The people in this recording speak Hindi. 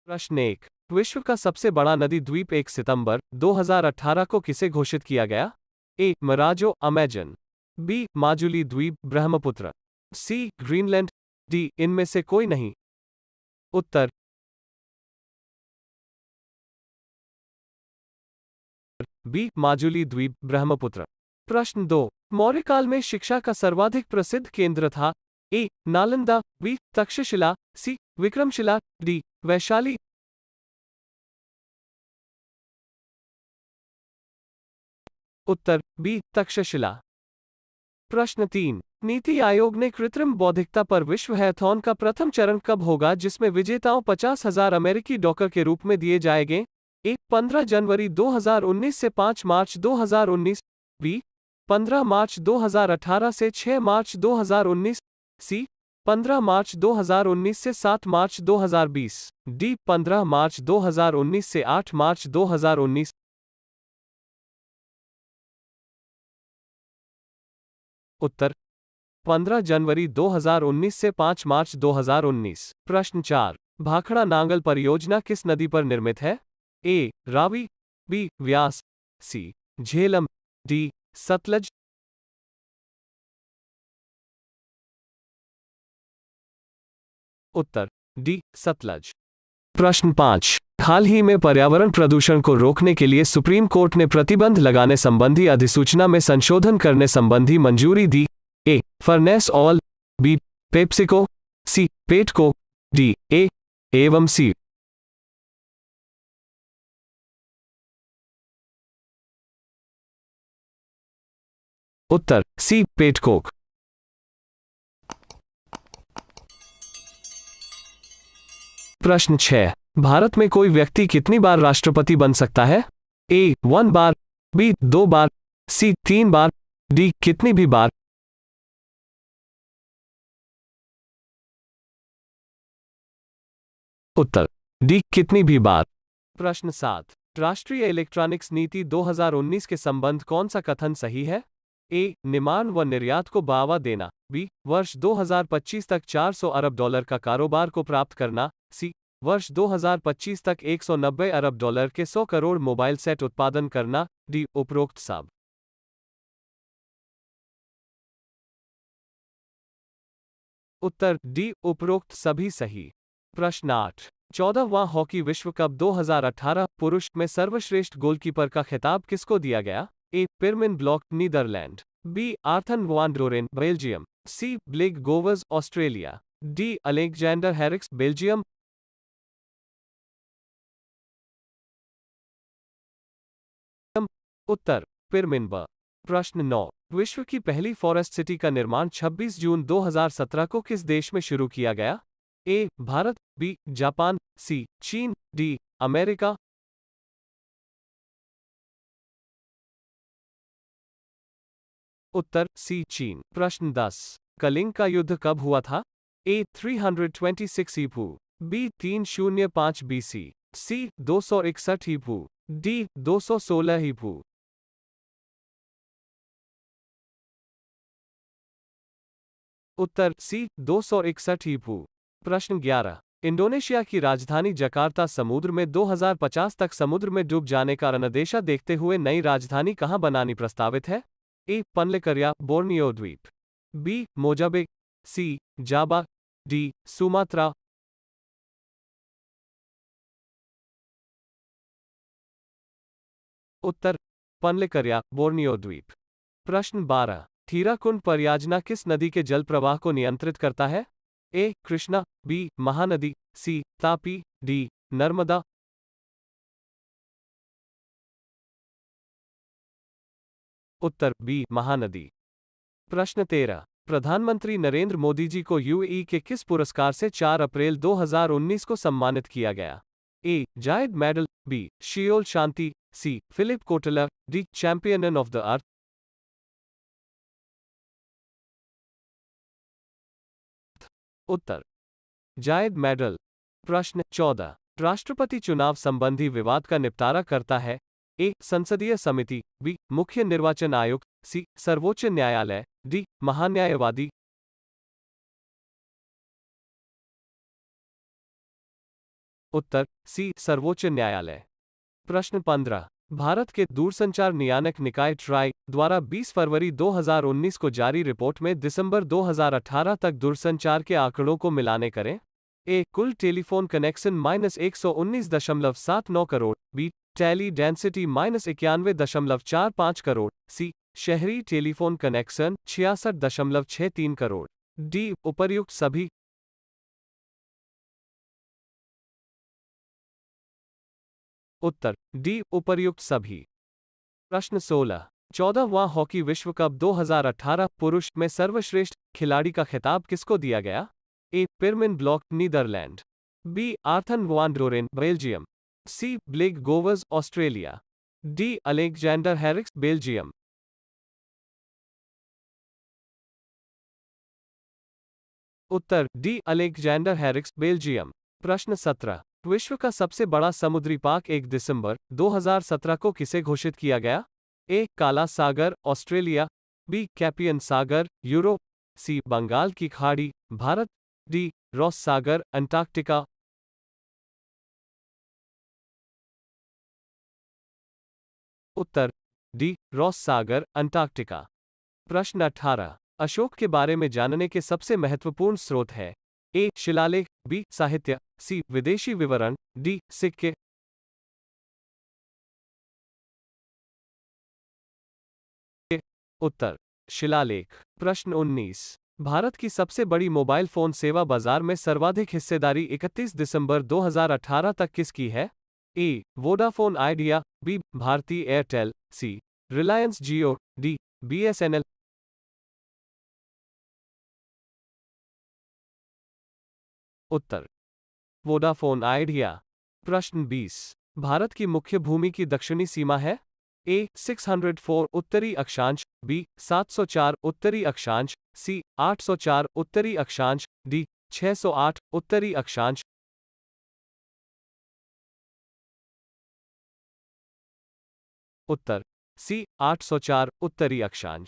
प्रश्न 1। विश्व का सबसे बड़ा नदी द्वीप 1 सितंबर 2018 को किसे घोषित किया गया? A. Marajo Amazon. B. Majuli द्वीप ब्रह्मपुत्र। सी. ग्रीनलैंड। डी. इनमें से कोई नहीं। उत्तर बी. माजुली द्वीप ब्रह्मपुत्र। प्रश्न 2। मौर्य काल में शिक्षा का सर्वाधिक प्रसिद्ध केंद्र था? ए. नालंदा। बी. तक्षशिला। सी. विक्रमशिला। डी. वैशाली। उत्तर बी. तक्षशिला। प्रश्न 3। नीति आयोग ने कृत्रिम बौद्धिकता पर विश्व हैथॉन का प्रथम चरण कब होगा जिसमें विजेताओं 50,000 अमेरिकी डॉलर के रूप में दिए जाएंगे? ए. 15 जनवरी 2019 से 5 मार्च 2019। बी. 15 मार्च 2018 से 6 मार्च 2019। सी. 15 मार्च 2019 से 7 मार्च 2020। डी. 15 मार्च 2019 से 8 मार्च 2019। उत्तर 15 जनवरी 2019 से 5 मार्च 2019। प्रश्न 4। भाखड़ा नांगल परियोजना किस नदी पर निर्मित है? ए. रावी। बी. व्यास। सी. झेलम। डी. सतलज। उत्तर डी. सतलज। प्रश्न 5। हाल ही में पर्यावरण प्रदूषण को रोकने के लिए सुप्रीम कोर्ट ने प्रतिबंध लगाने संबंधी अधिसूचना में संशोधन करने संबंधी मंजूरी दी? A. Furnace oil. B. PepsiCo. C. Petco. D. ए एवं सी। उत्तर सी. पेटकोक। प्रश्न 6। भारत में कोई व्यक्ति कितनी बार राष्ट्रपति बन सकता है? ए. 1 बार। बी. 2 बार। सी. 3 बार। डी. कितनी भी बार। उत्तर डी. कितनी भी बार। प्रश्न 7। राष्ट्रीय इलेक्ट्रॉनिक्स नीति 2019 के संबंध कौन सा कथन सही है? ए. निर्माण व निर्यात को बढ़ावा देना। बी. वर्ष 2025 तक 400 अरब डॉलर का कारोबार को प्राप्त करना। सी. वर्ष 2025 तक 190 अरब डॉलर के 100 करोड़ मोबाइल सेट उत्पादन करना। डी. उपरोक्त सब। उत्तर डी. उपरोक्त सभी सही। प्रश्न 8। 14वां हॉकी विश्व कप 2018 पुरुष में सर्वश्रेष्ठ गोलकीपर का खिताब किसको दिया गया? A. Pirmin Blak Netherlands. B. Arthur van Doren Belgium. C. Blake Govers Australia. D. Alexander Hendrickx Belgium. उत्तर पिरमिन ब। प्रश्न 9। विश्व की पहली फॉरेस्ट सिटी का निर्माण 26 जून 2017 को किस देश में शुरू किया गया? ए. भारत। बी. जापान। सी. चीन। डी. अमेरिका। उत्तर सी. चीन। प्रश्न 10। कलिंग का युद्ध कब हुआ था? ए. 326 ईपू। बी. 305 बीसी। सी. 261 ईपू। डी. 216 ईपू। उत्तर सी. 261 ईपू। प्रश्न 11। इंडोनेशिया की राजधानी जकार्ता समुद्र में 2050 तक समुद्र में डूब जाने का अंदेशा देखते हुए नई राजधानी कहां बनानी प्रस्तावित है? ए. पनलिकरिया बोर्नियो द्वीप। बी. मोजाम्बिक। सी. जाबा। डी. सुमात्रा। उत्तर पनलिकरिया बोर्नियो द्वीप। प्रश्न 12। थीराकुंड परियोजना किस नदी के जल प्रवाह को नियंत्रित करता है? ए. कृष्णा। बी. महानदी। सी. तापी। डी. नर्मदा। उत्तर बी. महानदी। प्रश्न 13। प्रधानमंत्री नरेंद्र मोदी जी को यूएई के किस पुरस्कार से 4 अप्रैल 2019 को सम्मानित किया गया? A. Zayed medal. B. Seoul शांति। C. Philip Kotler. D. Champion of the earth. उत्तर जायद मेडल। प्रश्न 14। राष्ट्रपति चुनाव संबंधी विवाद का निपटारा करता है? ए. संसदीय समिति। बी. मुख्य निर्वाचन आयुक्त। सी. सर्वोच्च न्यायालय। डी. महान्यायवादी। उत्तर सी सर्वोच्च न्यायालय। प्रश्न 15। भारत के दूरसंचार नियामक निकाय ट्राई द्वारा 20 फरवरी 2019 को जारी रिपोर्ट में दिसंबर 2018 तक दूरसंचार के आंकड़ों को मिलाने करें। ए कुल telephone connection -119.79 crore, B tele density -91.45 crore, C शहरी टेलीफोन कनेक्शन 66.63 करोड़, डी उपर्युक्त सभी। उत्तर डी उपर्युक्त सभी। प्रश्न 16। 14वां हॉकी विश्व कप 2018 पुरुष में सर्वश्रेष्ठ खिलाड़ी का खिताब किसको दिया गया? A Pirmin Blak Netherlands, B Arthur van Belgium, C Blake Govers Australia, D Alexander Hendrickx Belgium. उत्तर डी अलेक्जेंडर हैरिक्स बेल्जियम। प्रश्न 17। विश्व का सबसे बड़ा समुद्री पार्क 1 दिसंबर 2017 को किसे घोषित किया गया? ए काला सागर ऑस्ट्रेलिया, बी कैपियन सागर यूरोप, सी बंगाल की खाड़ी भारत, डी रॉस सागर अंटार्कटिका। उत्तर डी रॉस सागर अंटार्कटिका। प्रश्न 18। अशोक के बारे में जानने के सबसे महत्वपूर्ण स्रोत है? ए शिलालेख, बी साहित्य, सी विदेशी विवरण, डी सिक्के। उत्तर शिलालेख। प्रश्न 19। भारत की सबसे बड़ी मोबाइल फोन सेवा बाजार में सर्वाधिक हिस्सेदारी 31 दिसंबर 2018 तक किसकी है? A Vodafone Idea, B Bharti Airtel, C Reliance Jio, D BSNL. उत्तर वोडाफोन आइडिया। प्रश्न 20। भारत की मुख्य भूमि की दक्षिणी सीमा है? ए 604 उत्तरी अक्षांश, बी 704 उत्तरी अक्षांश, सी 804 उत्तरी अक्षांश, डी 608 उत्तरी अक्षांश। उत्तर सी 804 उत्तरी अक्षांश।